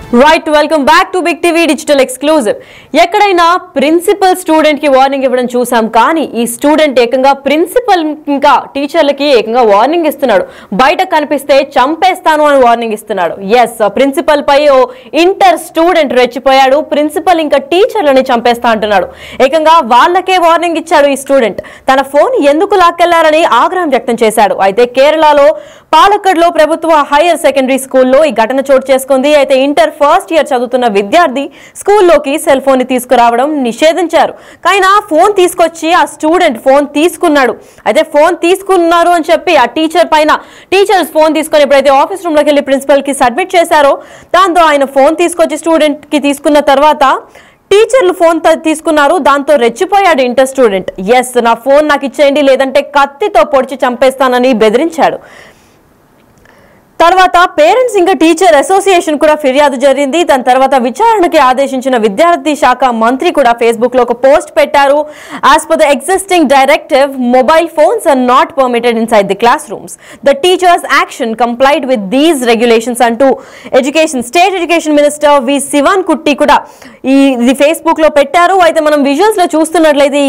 Right, welcome back to Big TV Digital Exclusive. ఎక్కడైనా principal student కి warning ఇవ్వడం చూసాం కానీ ఈ స్టూడెంట్ ఏకంగా ప్రిన్సిపల్ ఇంకా టీచర్లకి ఏకంగా వార్నింగ్ ఇస్తున్నాడు. బయట కనిపిస్తే చంపేస్తాను అని వార్నింగ్ ఇస్తున్నాడు. yes ప్రిన్సిపల్ పై ఓ ఇంటర్ స్టూడెంట్ రెచ్చిపోయాడు. ప్రిన్సిపల్ ఇంకా టీచర్లని చంపేస్తా అంటున్నాడు. ఏకంగా వాళ్ళకే వార్నింగ్ ఇచ్చాడు ఈ స్టూడెంట్. తన ఫోన్ ఎందుకు లాక్కెళ్లారని ఆగ్రహం వ్యక్తం చేశాడు. అయితే కేరళలో పాలక్కడ్లో ప్రభుత్వ హైయర్ సెకండరీ స్కూల్లో ఈ ఘటన చోటు చేసుకుంది. అయితే ఇంటర్ ఫస్ట్ ఇయర్ చదువుతున్న విద్యార్థి స్కూల్లోకి సెల్ ఫోన్ ని తీసుకురావడం నిషేధించారు. కానీ ఆ ఫోన్ తీసుకొచ్చి ఆ స్టూడెంట్ ఫోన్ తీసుకున్నాడు. అయితే ఫోన్ తీసుకున్నారు అని చెప్పి ఆ టీచర్స్ ఫోన్ తీసుకొని ఎప్పుడైతే ఆఫీస్ రూమ్ లోకి వెళ్ళి ప్రిన్సిపల్ కి సబ్మిట్ చేశారో దాంతో ఆయన ఫోన్ తీసుకొచ్చి స్టూడెంట్ కి తీసుకున్న తర్వాత టీచర్లు ఫోన్ తీసుకున్నారు. దాంతో రెచ్చిపోయాడు ఇంటర్ స్టూడెంట్. ఎస్ నా ఫోన్ నాకు ఇచ్చేయండి లేదంటే కత్తితో పొడిచి చంపేస్తానని బెదిరించాడు. తర్వాత పేరెంట్స్ ఇంకా టీచర్ అసోసియేషన్ కూడా ఫిర్యాదు జరిగింది. దాని తర్వాత విచారణకి ఆదేశించిన విద్యార్థి శాఖ మంత్రి కూడా ఫేస్బుక్ లో ఒక పోస్ట్ పెట్టారు. As per the existing directive mobile phones are not permitted inside the classrooms. The teachers action complied with these regulations అంటూ state education minister V Sivankutty కూడా ఇది ఫేస్బుక్ లో పెట్టారు. అయితే మనం విజువల్స్ లో చూస్తున్నట్లయితే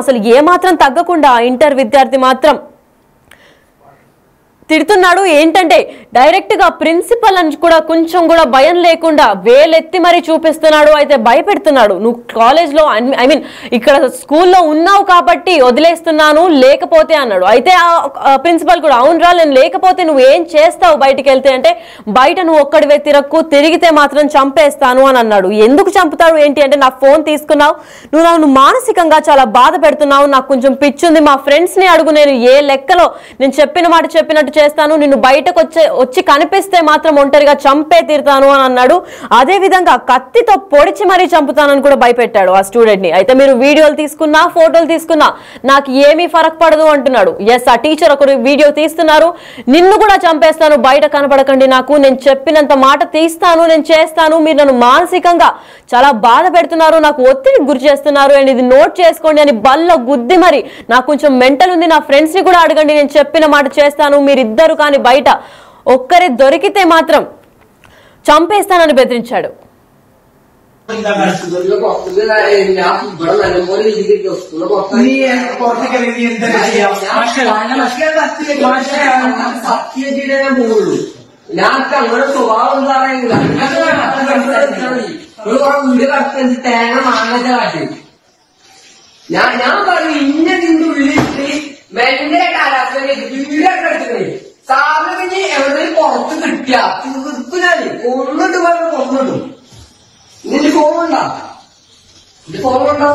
అసలు ఏమాత్రం తగ్గకుండా ఇంటర్ విద్యార్థి మాత్రం తిడుతున్నాడు. ఏంటంటే డైరెక్ట్ గా ప్రిన్సిపల్ అని కూడా కొంచెం కూడా భయం లేకుండా వేలెత్తి మరీ చూపిస్తున్నాడు. అయితే భయపెడుతున్నాడు. నువ్వు కాలేజ్ లో ఇక్కడ స్కూల్లో ఉన్నావు కాబట్టి వదిలేస్తున్నాను లేకపోతే అన్నాడు. అయితే ఆ ప్రిన్సిపల్ కూడా అవునరా నేను లేకపోతే నువ్వు ఏం చేస్తావు బయటికి వెళ్తే అంటే బయట నువ్వు ఒక్కడివే తిరిగితే మాత్రం చంపేస్తాను అని అన్నాడు. ఎందుకు చంపుతాడు ఏంటి అంటే నా ఫోన్ తీసుకున్నావు, నువ్వు నన్ను మానసికంగా చాలా బాధ పెడుతున్నావు, నాకు కొంచెం పిచ్చుంది, మా ఫ్రెండ్స్ ని అడుగు, నేను ఏ లెక్కలో నేను చెప్పిన మాట చెప్పినట్టు చేస్తాను, నిన్ను బయటకు వచ్చి కనిపిస్తే మాత్రం ఒంటరిగా చంపే తీరుతాను అని అన్నాడు. అదే విధంగా కత్తితో పొడిచి మరీ చంపుతానని కూడా భయపెట్టాడు ఆ స్టూడెంట్ ని. అయితే మీరు వీడియోలు తీసుకున్నా ఫోటోలు తీసుకున్నా నాకు ఏమీ ఫరక్ పడదు అంటున్నాడు. ఎస్ ఆ టీచర్ ఒకరు వీడియో తీస్తున్నారు, నిన్ను కూడా చంపేస్తాను బయట కనపడకండి, నాకు నేను చెప్పినంత మాట తీస్తాను, నేను చేస్తాను, మీరు నన్ను మానసికంగా చాలా బాధ పెడుతున్నారు, నాకు ఒత్తిడికి గురి చేస్తున్నారు అండ్ ఇది నోట్ చేసుకోండి అని బల్ల గుద్ది మరి నాకు కొంచెం మెంటల్ ఉంది, నా ఫ్రెండ్స్ ని కూడా అడగండి, నేను చెప్పిన మాట చేస్తాను, మీరిద్దరు కానీ బయట ఒక్కరే దొరికితే మాత్రం చంపేస్తానని బెదిరించాడు. ഞാൻ പറഞ്ഞു ഇന്ന നിന്നുള്ളിൽ മെന്റെ കാലാവസ്ഥ സാറിന് എവിടെ പുറത്ത് കിട്ടിയ തീർപ്പിനാല് കൊന്നിട്ട് പറഞ്ഞു കൊന്നിടും. നിന്റെ ഫോണുണ്ടോ? ഇത് ഫോണുണ്ടോ?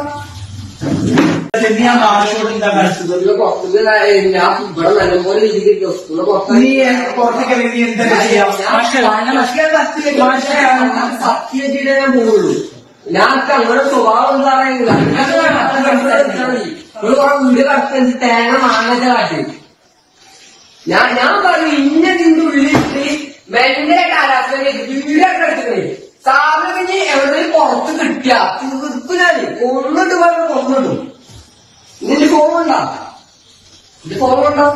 ഇവിടെ നല്ലപോലെ രീതിക്ക് സത്യജിയുടെ ഞാൻ പോകുള്ളൂ. ഞാൻ അങ്ങനെ സ്വഭാവം എന്താണെങ്കില് വീട് കടത്തി തേങ്ങ മാങ്ങച്ച കാട്ടി ഞാൻ പറഞ്ഞു ഇന്ന നിന്നുള്ളിൽ മെന്റെ കാലാവസ്ഥ വീടൊക്കെ എടുത്തിട്ടേ സാറിന് എവിടെ പുറത്ത് കിട്ടിയ തീർപ്പിനാല് കൊന്നിട്ട് പറഞ്ഞു കൊന്നിടും. നിന്റെ ഫോണുണ്ടോ? ഇത് ഫോണുണ്ടോ?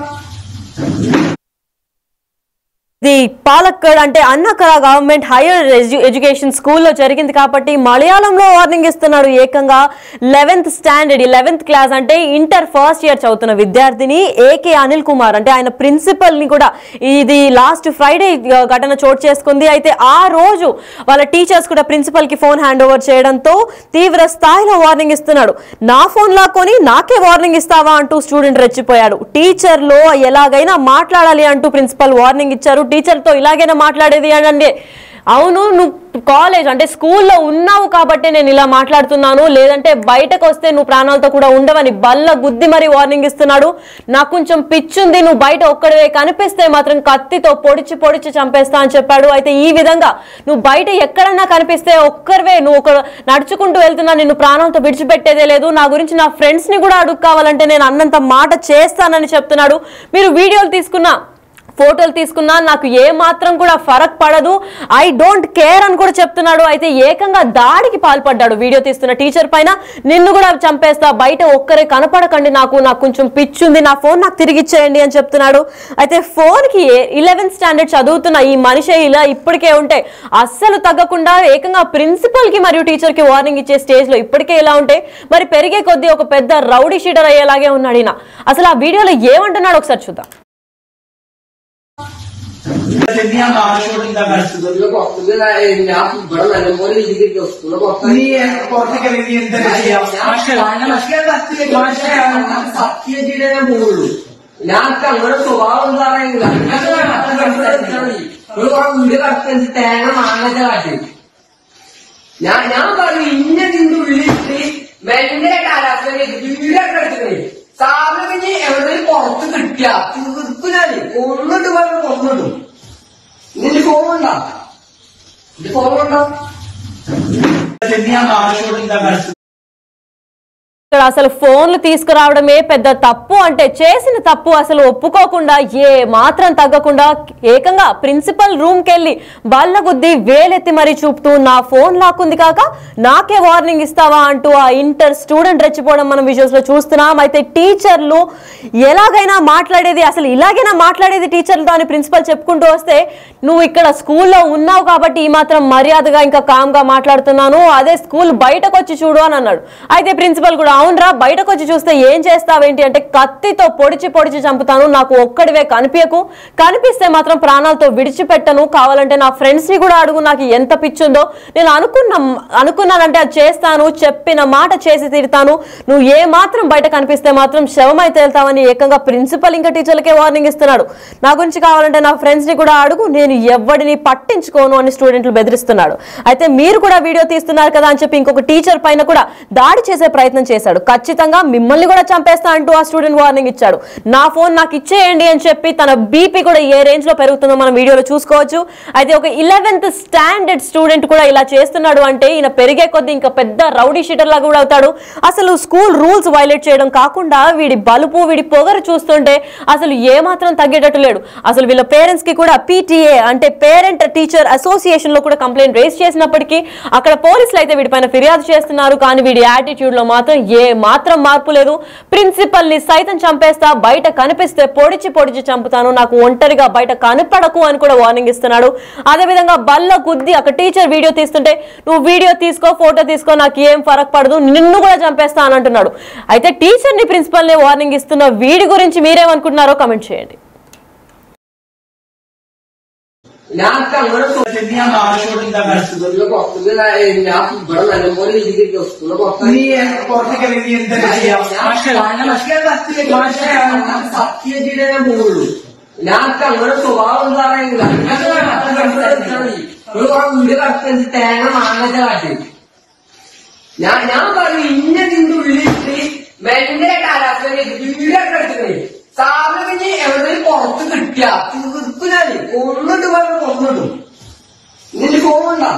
ఇది పాలక్కడ్ అంటే అన్నకర గవర్నమెంట్ హైయర్ ఎడ్యుకేషన్ స్కూల్లో జరిగింది కాబట్టి మలయాళంలో వార్నింగ్ ఇస్తున్నాడు. ఏకంగా 11th స్టాండర్డ్ 11th క్లాస్ అంటే ఇంటర్ ఫస్ట్ ఇయర్ చదువుతున్న విద్యార్థిని ఏకే అనిల్ కుమార్ అంటే ఆయన ప్రిన్సిపల్ ని కూడా ఇది లాస్ట్ ఫ్రైడే ఘటన చోటు చేసుకుంది. అయితే ఆ రోజు వాళ్ళ టీచర్స్ కూడా ప్రిన్సిపల్ కి ఫోన్ హ్యాండ్ ఓవర్ చేయడంతో తీవ్ర స్థాయిలో వార్నింగ్ ఇస్తున్నాడు. నా ఫోన్ లాక్కొని నాకే వార్నింగ్ ఇస్తావా అంటూ స్టూడెంట్ రెచ్చిపోయాడు. టీచర్ లో ఎలాగైనా మాట్లాడాలి అంటూ ప్రిన్సిపల్ వార్నింగ్ ఇచ్చారు. టీచర్ తో ఇలాగైనా మాట్లాడేది అంటే అవును నువ్వు కాలేజ్ అంటే స్కూల్లో ఉన్నావు కాబట్టి నేను ఇలా మాట్లాడుతున్నాను, లేదంటే బయటకు వస్తే నువ్వు ప్రాణాలతో కూడా ఉండవని బల్ల గుద్ది మరి వార్నింగ్ ఇస్తున్నాడు. నాకు కొంచెం పిచ్చుంది, నువ్వు బయట ఒక్కడివే కనిపిస్తే మాత్రం కత్తితో పొడిచి చంపేస్తా అని చెప్పాడు. అయితే ఈ విధంగా నువ్వు బయట ఎక్కడన్నా కనిపిస్తే ఒక్కరివే నువ్వు నడుచుకుంటూ వెళ్తున్నా, నిన్ను ప్రాణాలతో విడిచిపెట్టేదే లేదు, నా గురించి నా ఫ్రెండ్స్ ని కూడా అడుగు కావాలంటే నేను అన్నంత మాట చేస్తానని చెప్తున్నాడు. మీరు వీడియోలు తీసుకున్నా ఫోటోలు తీసుకున్నా నాకు ఏ మాత్రం కూడా ఫరక్ పడదు, ఐ డోంట్ కేర్ అని కూడా చెప్తున్నాడు. అయితే ఏకంగా దాడికి పాల్పడ్డాడు వీడియో తీస్తున్న టీచర్ పైన. నిన్ను కూడా చంపేస్తా, బయట ఒక్కరే కనపడకండి, నాకు కొంచెం పిచ్చుంది, నా ఫోన్ నాకు తిరిగి ఇచ్చేయండి అని చెప్తున్నాడు. అయితే ఫోన్ కి 11th స్టాండర్డ్ చదువుతున్న ఈ మనిషి ఇలా ఇప్పటికే ఉంటే అస్సలు తగ్గకుండా ఏకంగా ప్రిన్సిపల్ కి మరియు టీచర్ కి వార్నింగ్ ఇచ్చే స్టేజ్ లో ఇప్పటికే ఇలా ఉంటే మరి పెరిగే కొద్దీ ఒక పెద్ద రౌడీ షీటర్ అయ్యేలాగే ఉన్నాడు ఈయన. అసలు ఆ వీడియోలో ఏమంటున్నాడు ఒకసారి చూద్దాం. ഞാനൊക്കെ അങ്ങനെ സ്വഭാവം സാറേങ്കില്ല വീട് കടത്തി തേങ്ങ മാങ്ങച്ച കാട്ടി ഞാൻ പറഞ്ഞു ഇന്നതിന്റെ ഉള്ളിട്ട് മെല്ലെ കാലാവസ്ഥ വീടൊക്കെ എടുത്തിട്ടേ സാറിന് എവിടെയും പുറത്ത് കിട്ടിയ തീർപ്പിനാല് കൊന്നിട്ട് പറഞ്ഞു കൊന്നിട്ടും നിന്റെ ഫോണുണ്ടോ ഇത് ഫോണുണ്ടോ ఇక్కడ అసలు ఫోన్లు తీసుకురావడమే పెద్ద తప్పు అంటే చేసిన తప్పు అసలు ఒప్పుకోకుండా ఏ మాత్రం తగ్గకుండా ఏకంగా ప్రిన్సిపల్ రూమ్ కెళ్ళి బల్ల గుద్ది వేలెత్తి మరీ చూపుతూ నా ఫోన్ లాక్కుంది కాక నాకే వార్నింగ్ ఇస్తావా అంటూ ఆ ఇంటర్ స్టూడెంట్ రెచ్చిపోవడం మనం విజువల్స్ లో చూస్తున్నాం. అయితే టీచర్లు ఎలాగైనా మాట్లాడేది, అసలు ఇలాగైనా మాట్లాడేది టీచర్లతో అని ప్రిన్సిపల్ చెప్పుకుంటూ వస్తే నువ్వు ఇక్కడ స్కూల్లో ఉన్నావు కాబట్టి ఈ మాత్రం మర్యాదగా ఇంకా కామ్ గా మాట్లాడుతున్నాను, అదే స్కూల్ బయటకు వచ్చి చూడు అని అన్నాడు. అయితే ప్రిన్సిపల్ కూడా అవునరా బయటకు వచ్చి చూస్తే ఏం చేస్తావేంటి అంటే కత్తితో పొడిచి పొడిచి చంపుతాను, నాకు ఒక్కడివే కనిపించకు, కనిపిస్తే మాత్రం ప్రాణాలతో విడిచిపెట్టను, కావాలంటే నా ఫ్రెండ్స్ ని కూడా అడుగు, నాకు ఎంత పిచ్చుందో, నేను అనుకున్నానంటే అది చేస్తాను, చెప్పిన మాట చేసి తీరుతాను, నువ్వు ఏ మాత్రం బయట కనిపిస్తే మాత్రం శవమై తేల్తావని ఏకంగా ప్రిన్సిపల్ ఇంకా టీచర్లకే వార్నింగ్ ఇస్తున్నాడు. నా గురించి కావాలంటే నా ఫ్రెండ్స్ ని కూడా అడుగు, నేను ఎవడిని పట్టించుకోను అని స్టూడెంట్లు బెదిరిస్తున్నాడు. అయితే మీరు కూడా వీడియో తీస్తున్నారు కదా అని చెప్పి ఇంకొక టీచర్ పైన కూడా దాడి చేసే ప్రయత్నం చేశాడు. ఖచ్చితంగా మిమ్మల్ని కూడా చంపేస్తా అంటూ ఆ స్టూడెంట్ వార్నింగ్ ఇచ్చాడు. నా ఫోన్ నాకు ఇచ్చేయండి అని చెప్పి తన బీపీ కూడా ఏ రేంజ్ లో పెరుగుతుందో మనం వీడియోలో చూసుకోవచ్చు. అయితే ఒక 11th స్టాండర్డ్ స్టూడెంట్ కూడా ఇలా చేస్తున్నాడు అంటే ఈయన పెరిగే కొద్దీ ఇంకా పెద్ద రౌడీ షీటర్ లాగా కూడా అవుతాడు. అసలు స్కూల్ రూల్స్ వైలేట్ చేయడం కాకుండా వీడి బలుపు వీడి పొగరు చూస్తుంటే అసలు ఏ మాత్రం తగ్గేటట్టు లేడు. అసలు వీళ్ళ పేరెంట్స్ కి కూడా PTA అంటే పేరెంట్ టీచర్ అసోసియేషన్ లో కూడా కంప్లైంట్ రేస్ చేసినప్పటికీ అక్కడ పోలీసులు అయితే వీడిపైన ఫిర్యాదు చేస్తున్నారు. కానీ వీడి యాటిట్యూడ్ లో మాత్రం ఏ మాత్రం మార్పు లేదు. ప్రిన్సిపల్ ని సైతం చంపేస్తా, బయట కనిపిస్తే పొడిచి పొడిచి చంపుతాను, నాకు ఒంటరిగా బయట కనపడకు అని కూడా వార్నింగ్ ఇస్తున్నాడు. అదేవిధంగా బల్ల గుద్ది అక్కడ టీచర్ వీడియో తీస్తుంటే నువ్వు వీడియో తీసుకో, ఫోటో తీసుకో, నాకు ఏం ఫరక్ పడదు, నిన్ను కూడా చంపేస్తా అని అంటున్నాడు. అయితే టీచర్ ని ప్రిన్సిపల్ ని వార్నింగ్ ఇస్తున్న వీడి గురించి మీరేమనుకుంటున్నారో కమెంట్ చేయండి. ഞാനൊക്കെ അങ്ങനെ ഇവിടെ നല്ലപോലെ രീതിക്ക് സത്യജിയുടെ പോകുള്ളൂ. ഞാനൊക്കെ അങ്ങനെ സ്വഭാവം സാറേങ്കില്ല വീട് കടത്തി തേങ്ങ മാങ്ങച്ച കാട്ടി ഞാൻ പറഞ്ഞു ഇന്നതിന്റെ ഉള്ളിട്ട് മെല്ലെ കാലാവസ്ഥ വീടൊക്കെ എടുത്തിട്ടേ സാറിന് എവിടെയും പുറത്ത് കിട്ടിയ തീർപ്പിനാല് കൊന്നിട്ട് പറഞ്ഞു കൊന്നിട്ടും നിന്റെ ഫോണുണ്ടോ